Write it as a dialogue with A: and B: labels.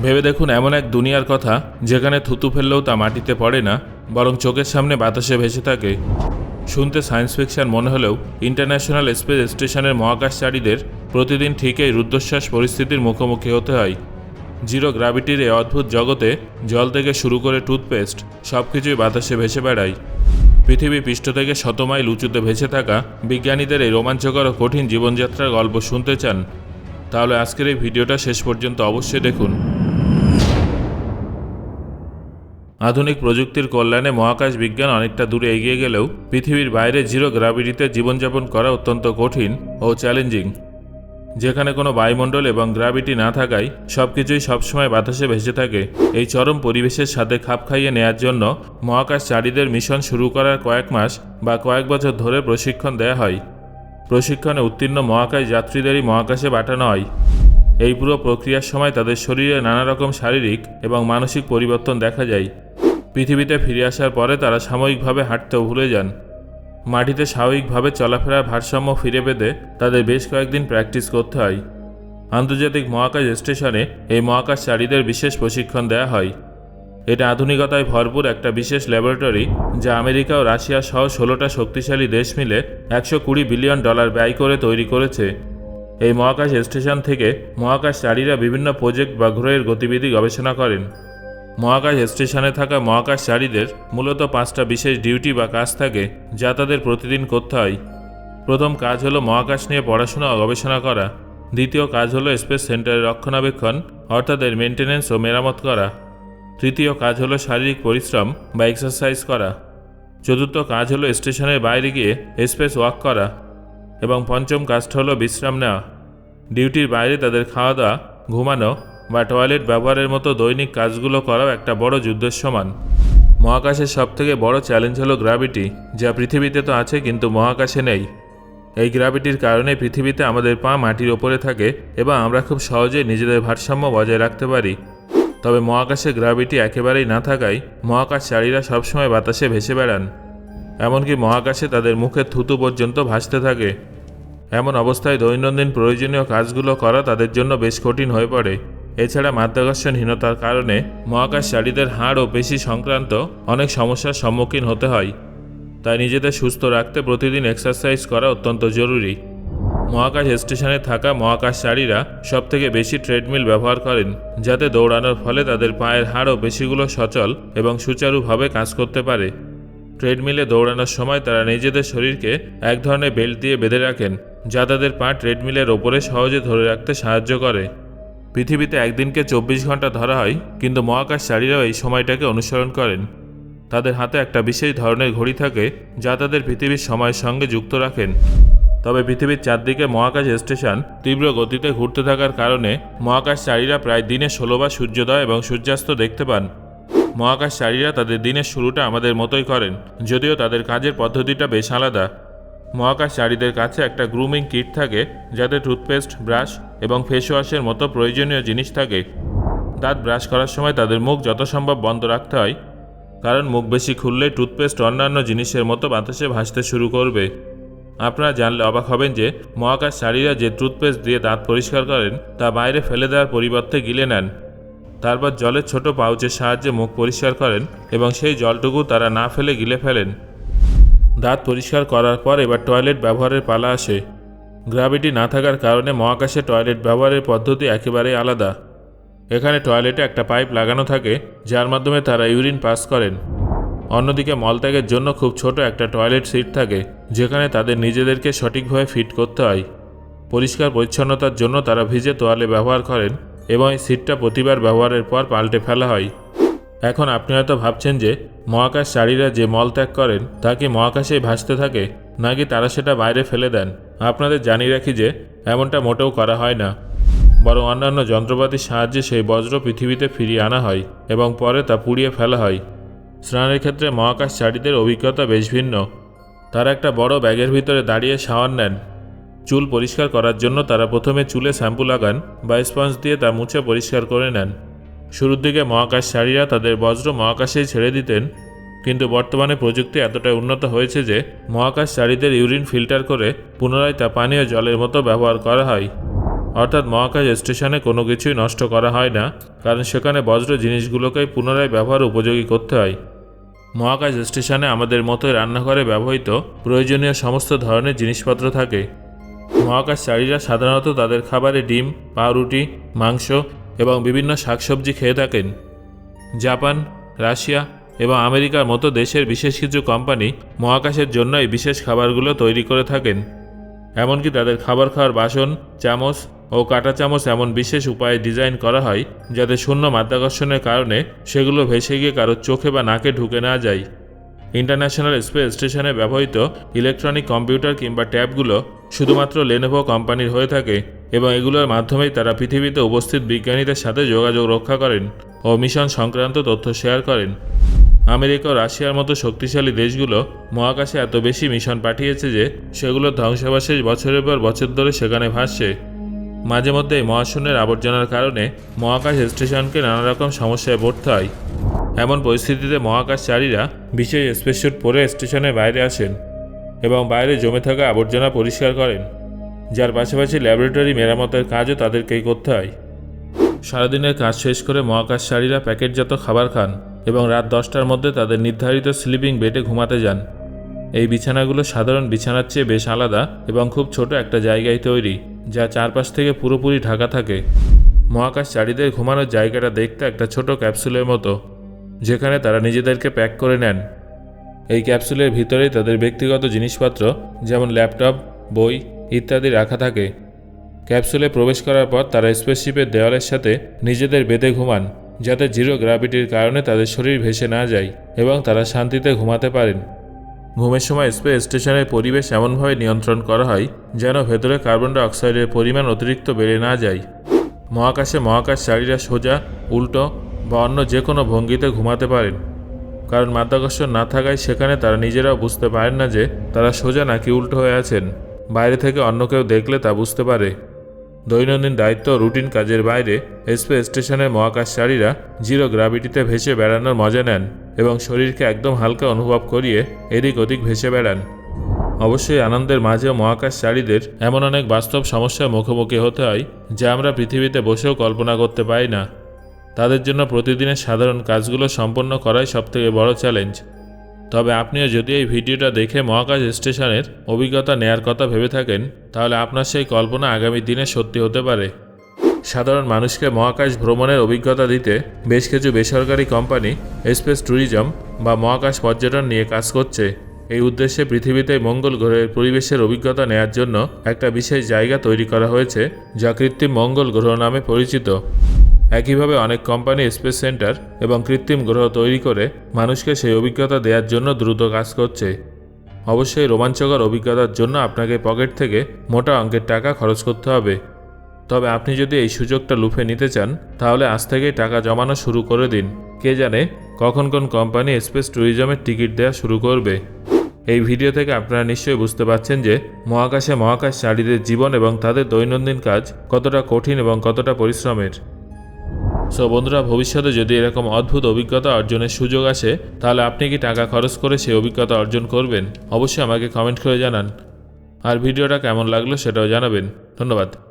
A: ভেবে দেখুন এমন এক দুনিয়ার কথা যেখানে থুতু ফেললেও তা মাটিতে পড়ে না, বরং চোখের সামনে বাতাসে ভেসে থাকে। শুনতে সায়েন্স ফিকশন মনে হলেও ইন্টারন্যাশনাল স্পেস স্টেশনের মহাকাশচারীদের প্রতিদিন ঠিক এই রুদ্ধশ্বাস পরিস্থিতির মুখোমুখি হতে হয়। জিরো গ্র্যাভিটির এই অদ্ভুত জগতে জল থেকে শুরু করে টুথপেস্ট সব কিছুই বাতাসে ভেসে বেড়ায়। পৃথিবী পৃষ্ঠ থেকে শত মাইল উঁচুতে ভেসে থাকা বিজ্ঞানীদের এই রোমাঞ্চকর ও কঠিন জীবনযাত্রার গল্প শুনতে চান? তাহলে আজকের এই ভিডিওটা শেষ পর্যন্ত অবশ্যই দেখুন। আধুনিক প্রযুক্তির কল্যাণে মহাকাশ বিজ্ঞান অনেকটা দূরে এগিয়ে গেলেও পৃথিবীর বাইরে জিরো গ্র্যাভিটিতে জীবনযাপন করা অত্যন্ত কঠিন ও চ্যালেঞ্জিং। যেখানে কোনো বায়ুমণ্ডল এবং গ্র্যাভিটি না থাকায় সবকিছুই সবসময় বাতাসে ভেসে থাকে। এই চরম পরিবেশের সাথে খাপ খাইয়ে নেয়ার জন্য মহাকাশচারীদের মিশন শুরু করার কয়েক মাস বা কয়েক বছর ধরে প্রশিক্ষণ দেওয়া হয়। প্রশিক্ষণে উত্তীর্ণ মহাকাশ যাত্রীদেরই মহাকাশে পাঠানো হয়। এই পুরো প্রক্রিয়ার সময় তাদের শরীরে নানা রকম শারীরিক এবং মানসিক পরিবর্তন দেখা যায়। পৃথিবীতে ফিরে আসার পরে তারা সাময়িকভাবে হাঁটতেও ভুলে যান। মাটিতে স্বাভাবিকভাবে চলাফেরার ভারসাম্য ফিরে পেতে তাদের বেশ কয়েকদিন প্র্যাকটিস করতে হয়। আন্তর্জাতিক মহাকাশ স্টেশনে এই মহাকাশচারীদের বিশেষ প্রশিক্ষণ দেওয়া হয়। এটা আধুনিকতায় ভরপুর একটা বিশেষ ল্যাবরেটরি, যা আমেরিকা ও রাশিয়া সহ 16টা শক্তিশালী দেশ মিলে $120 বিলিয়ন ব্যয় করে তৈরি করেছে। এই মহাকাশ স্টেশন থেকে মহাকাশচারীরা বিভিন্ন প্রজেক্ট বা গ্রহের গতিবিধি গবেষণা করেন। মহাকাশ স্টেশনে থাকা মহাকাশচারীদের মূলত 5টা বিশেষ ডিউটি বা কাজ থাকে, যা তাদের প্রতিদিন করতে হয়। প্রথম কাজ হলো মহাকাশ নিয়ে পড়াশোনা ও গবেষণা করা। দ্বিতীয় কাজ হলো স্পেস সেন্টারের রক্ষণাবেক্ষণ, অর্থাৎ এর মেনটেন্যান্স ও মেরামত করা। তৃতীয় কাজ হলো শারীরিক পরিশ্রম বা এক্সারসাইজ করা। চতুর্থ কাজ হলো স্টেশনের বাইরে গিয়ে স্পেস ওয়াক করা। এবং পঞ্চম কাজটা হলো বিশ্রাম নেওয়া। ডিউটির বাইরে তাদের খাওয়া দাওয়া, ঘুমানো বা টয়লেট ব্যবহারের মতো দৈনিক কাজগুলো করাও একটা বড় যুদ্ধের সমান। মহাকাশের সবথেকে বড় চ্যালেঞ্জ হলো গ্র্যাভিটি, যা পৃথিবীতে তো আছে কিন্তু মহাকাশে নেই। এই গ্র্যাভিটির কারণে পৃথিবীতে আমাদের পা মাটির ওপরে থাকে এবং আমরা খুব সহজেই নিজেদের ভারসাম্য বজায় রাখতে পারি। তবে মহাকাশে গ্র্যাভিটি একেবারেই না থাকায় মহাকাশচারীরা সবসময় বাতাসে ভেসে বেড়ান। এমনকি মহাকাশে তাদের মুখের থুতু পর্যন্ত ভাসতে থাকে। এমন অবস্থায় দৈনন্দিন প্রয়োজনীয় কাজগুলো করা তাদের জন্য বেশ কঠিন হয়ে পড়ে। এছাড়া মাধ্যাকর্ষণহীনতার কারণে মহাকাশচারীদের হাড় ও পেশি সংক্রান্ত অনেক সমস্যার সম্মুখীন হতে হয়। তাই নিজেদের সুস্থ রাখতে প্রতিদিন এক্সারসাইজ করা অত্যন্ত জরুরি। মহাকাশ স্টেশনে থাকা মহাকাশচারীরা সবথেকে বেশি ট্রেডমিল ব্যবহার করেন, যাতে দৌড়ানোর ফলে তাদের পায়ের হাড় ও পেশিগুলো সচল এবং সুচারুভাবে কাজ করতে পারে। ট্রেডমিলে দৌড়ানোর সময় তারা নিজেদের শরীরকে এক ধরনের বেল্ট দিয়ে বেঁধে রাখেন, যা তাদের পা ট্রেডমিলের ওপরে সহজে ধরে রাখতে সাহায্য করে। পৃথিবীতে একদিনকে 24 ঘন্টা ধরা হয়, কিন্তু মহাকাশচারীরাও এই সময়টাকে অনুসরণ করেন। তাদের হাতে একটা বিশেষ ধরনের ঘড়ি থাকে, যা তাদের পৃথিবীর সময়ের সঙ্গে যুক্ত রাখেন। তবে পৃথিবীর চারদিকে মহাকাশ স্টেশন তীব্র গতিতে ঘুরতে থাকার কারণে মহাকাশচারীরা প্রায় দিনে 16 বার সূর্যোদয় এবং সূর্যাস্ত দেখতে পান। মহাকাশচারীরা তাদের দিনের শুরুটা আমাদের মতোই করেন, যদিও তাদের কাজের পদ্ধতিটা বেশ আলাদা। মহাকাশচারীদের কাছে একটা গ্রুমিং কিট থাকে, যাতে টুথপেস্ট, ব্রাশ এবং ফেস ওয়াশের মতো প্রয়োজনীয় জিনিস থাকে। দাঁত ব্রাশ করার সময় তাদের মুখ যত সম্ভব বন্ধ রাখতে হয়, কারণ মুখ বেশি খুললে টুথপেস্ট অন্যান্য জিনিসের মতো বাতাসে ভাসতে শুরু করবে। আপনারা জানলে অবাক হবেন যে মহাকাশচারীরা যে টুথপেস্ট দিয়ে দাঁত পরিষ্কার করেন তা বাইরে ফেলে দেওয়ার পরিবর্তে গিলে নেন। তারপর জলের ছোট পাউচের সাহায্যে মুখ পরিষ্কার করেন এবং সেই জলটুকু তারা না ফেলে গিলে ফেলেন। দাঁত পরিষ্কার করার পর এবার টয়লেট ব্যবহারের পালা আসে। গ্র্যাভিটি না থাকার কারণে মহাকাশে টয়লেট ব্যবহারের পদ্ধতি একেবারেই আলাদা। এখানে টয়লেটে একটা পাইপ লাগানো থাকে, যার মাধ্যমে তারা ইউরিন পাস করেন। অন্যদিকে মলত্যাগের জন্য খুব ছোট একটা টয়লেট সিট থাকে, যেখানে তাদের নিজেদেরকে সঠিকভাবে ফিট করতে হয়। পরিষ্কার পরিচ্ছন্নতার জন্য তারা ভিজে তোয়ালে ব্যবহার করেন এবং এই সিটটা প্রতিবার ব্যবহারের পর পাল্টে ফেলা হয়। এখন আপনি হয়তো ভাবছেন যে মহাকাশচারীরা যে মলত্যাগ করেন তা কি মহাকাশেই ভাসতে থাকে, নাকি তারা সেটা বাইরে ফেলে দেন? আপনাদের জানিয়ে রাখি যে এমনটা মোটেও করা হয় না, বরং অন্যান্য যন্ত্রপাতির সাহায্যে সেই বজ্র পৃথিবীতে ফিরিয়ে আনা হয় এবং পরে তা পুড়িয়ে ফেলা হয়। স্নানের ক্ষেত্রে মহাকাশচারীদের অভিজ্ঞতা বেশ ভিন্ন। তারা একটা বড় ব্যাগের ভিতরে দাঁড়িয়ে শাওয়ার নেন। চুল পরিষ্কার করার জন্য তারা প্রথমে চুলে শ্যাম্পু লাগান বা স্পঞ্জ দিয়ে তা মুছে পরিষ্কার করে নেন। শুরুর দিকে মহাকাশচারীরা তাদের বজ্র মহাকাশেই ছেড়ে দিতেন, কিন্তু বর্তমানে প্রযুক্তি এতটাই উন্নত হয়েছে যে মহাকাশচারীদের ইউরিন ফিল্টার করে পুনরায় তা পানীয় জলের মতো ব্যবহার করা হয়। অর্থাৎ মহাকাশ স্টেশনে কোনো কিছুই নষ্ট করা হয় না, কারণ সেখানে বজ্র জিনিসগুলোকেই পুনরায় ব্যবহার উপযোগী করতে হয়। মহাকাশ স্টেশনে আমাদের মতোই রান্নাঘরে ব্যবহৃত প্রয়োজনীয় সমস্ত ধরনের জিনিসপত্র থাকে। মহাকাশচারীরা সাধারণত তাদের খাবারে ডিম, পাউরুটি, মাংস এবং বিভিন্ন শাকসবজি খেয়ে থাকেন। জাপান, রাশিয়া এবং আমেরিকার মতো দেশের বিশেষ কিছু কোম্পানি মহাকাশের জন্য এই বিশেষ খাবারগুলো তৈরি করে থাকেন। এমনকি তাদের খাবার খাওয়ার বাসন, চামচ ও কাঁটা চামচ এমন বিশেষ উপায়ে ডিজাইন করা হয় যাতে শূন্য মাধ্যাকর্ষণের কারণে সেগুলো ভেসে গিয়ে কারোর চোখে বা নাকে ঢুকে না যায়। ইন্টারন্যাশনাল স্পেস স্টেশনে ব্যবহৃত ইলেকট্রনিক কম্পিউটার কিংবা ট্যাবগুলো শুধুমাত্র লেনোভো কোম্পানির হয়ে থাকে এবং এগুলোর মাধ্যমেই তারা পৃথিবীতে উপস্থিত বিজ্ঞানীদের সাথে যোগাযোগ রক্ষা করেন ও মিশন সংক্রান্ত তথ্য শেয়ার করেন। আমেরিকা ও রাশিয়ার মতো শক্তিশালী দেশগুলো মহাকাশে এত বেশি মিশন পাঠিয়েছে যে সেগুলোর ধ্বংসাবশেষ বছরের পর বছর ধরে সেখানে ভাসছে। মাঝে মধ্যে এই মহাশূন্যের আবর্জনার কারণে মহাকাশ স্টেশনকে নানা রকম সমস্যায় পড়তে হয়। এমন পরিস্থিতিতে মহাকাশচারীরা বিশেষ স্পেসস্যুট পরে স্টেশনের বাইরে আসেন এবং বাইরে জমে থাকা আবর্জনা পরিষ্কার করেন, যার পাশাপাশি ল্যাবরেটরি মেরামতের কাজও তাদেরকেই করতে হয়। সারাদিনের কাজ শেষ করে মহাকাশচারীরা প্যাকেটজাত খাবার খান এবং রাত 10টার মধ্যে তাদের নির্ধারিত স্লিপিং বেডে ঘুমাতে যান। এই বিছানাগুলো সাধারণ বিছানার চেয়ে বেশ আলাদা এবং খুব ছোট একটা জায়গায় তৈরি, যা চারপাশ থেকে পুরোপুরি ঢাকা থাকে। মহাকাশচারীদের ঘুমানোর জায়গাটা দেখতে একটা ছোট ক্যাপসুলের মতো, যেখানে তারা নিজেদেরকে প্যাক করে নেন। এই ক্যাপসুলের ভিতরেই তাদের ব্যক্তিগত জিনিসপত্র যেমন ল্যাপটপ, বই ইত্যাদি রাখা থাকে। ক্যাপসুলে প্রবেশ করার পর তারা স্পেসশিপের দেওয়ালের সাথে নিজেদের বেঁধে ঘুমান, যাতে জিরো গ্র্যাভিটির কারণে তাদের শরীর ভেসে না যায় এবং তারা শান্তিতে ঘুমাতে পারেন। ঘুমের সময় স্পেস স্টেশনের পরিবেশ এমনভাবে নিয়ন্ত্রণ করা হয় যেন ভেতরে কার্বন ডাই অক্সাইডের পরিমাণ অতিরিক্ত বেড়ে না যায়। মহাকাশে মহাকাশচারীরা সোজা, উল্টো বা অন্য যে কোনো ভঙ্গিতে ঘুমাতে পারেন, কারণ মাধ্যাকর্ষণ না থাকায় সেখানে তারা নিজেরাও বুঝতে পারেন না যে তারা সোজা নাকি উল্টো হয়ে আছেন। বাইরে থেকে অন্য কেউ দেখলে তা বুঝতে পারে। দৈনন্দিন দায়িত্ব ও রুটিন কাজের বাইরে স্পেস স্টেশনের মহাকাশচারীরা জিরো গ্র্যাভিটিতে ভেসে বেড়ানোর মজা নেন এবং শরীরকে একদম হালকা অনুভব করিয়ে এদিক ওদিক ভেসে বেড়ান। অবশ্যই আনন্দের মাঝেও মহাকাশচারীদের এমন অনেক বাস্তব সমস্যার মুখোমুখি হতে হয় যা আমরা পৃথিবীতে বসেও কল্পনা করতে পারি না। তাদের জন্য প্রতিদিনের সাধারণ কাজগুলো সম্পন্ন করাই সবথেকে বড় চ্যালেঞ্জ। তবে আপনিও যদি এই ভিডিওটা দেখে মহাকাশ স্টেশনের অভিজ্ঞতা নেয়ার কথা ভেবে থাকেন, তাহলে আপনার সেই কল্পনা আগামী দিনে সত্যি হতে পারে। সাধারণ মানুষকে মহাকাশ ভ্রমণের অভিজ্ঞতা দিতে বেশ কিছু বেসরকারি কোম্পানি স্পেস ট্যুরিজম বা মহাকাশ পর্যটন নিয়ে কাজ করছে। এই উদ্দেশ্যে পৃথিবীতে মঙ্গল গ্রহের পরিবেশের অভিজ্ঞতা নেয়ার জন্য একটা বিশেষ জায়গা তৈরি করা হয়েছে, যা কৃত্রিম মঙ্গল গ্রহ নামে পরিচিত। একইভাবে অনেক কোম্পানি স্পেস সেন্টার এবং কৃত্রিম গ্রহ তৈরি করে মানুষকে সেই অভিজ্ঞতা দেওয়ার জন্য দ্রুত কাজ করছে। অবশ্যই রোমাঞ্চকর অভিজ্ঞতার জন্য আপনাকে পকেট থেকে মোটা অঙ্কের টাকা খরচ করতে হবে। তবে আপনি যদি এই সুযোগটা লুফে নিতে চান, তাহলে আজ থেকেই টাকা জমানো শুরু করে দিন। কে জানে কখন কোন কোম্পানি স্পেস ট্যুরিজমের টিকিট দেওয়া শুরু করবে। এই ভিডিও থেকে আপনারা নিশ্চয়ই বুঝতে পারছেন যে মহাকাশে মহাকাশচারীদের জীবন এবং তাদের দৈনন্দিন কাজ কতটা কঠিন এবং কতটা পরিশ্রমের। সো বন্ধুরা, ভবিষ্যতে যদি এরকম অদ্ভুত অভিজ্ঞতা অর্জনের সুযোগ আসে, তাহলে আপনি কি টাকা খরচ করে সেই অভিজ্ঞতা অর্জন করবেন? অবশ্যই আমাকে কমেন্ট করে জানান। আর ভিডিওটা কেমন লাগলো সেটাও জানাবেন। ধন্যবাদ।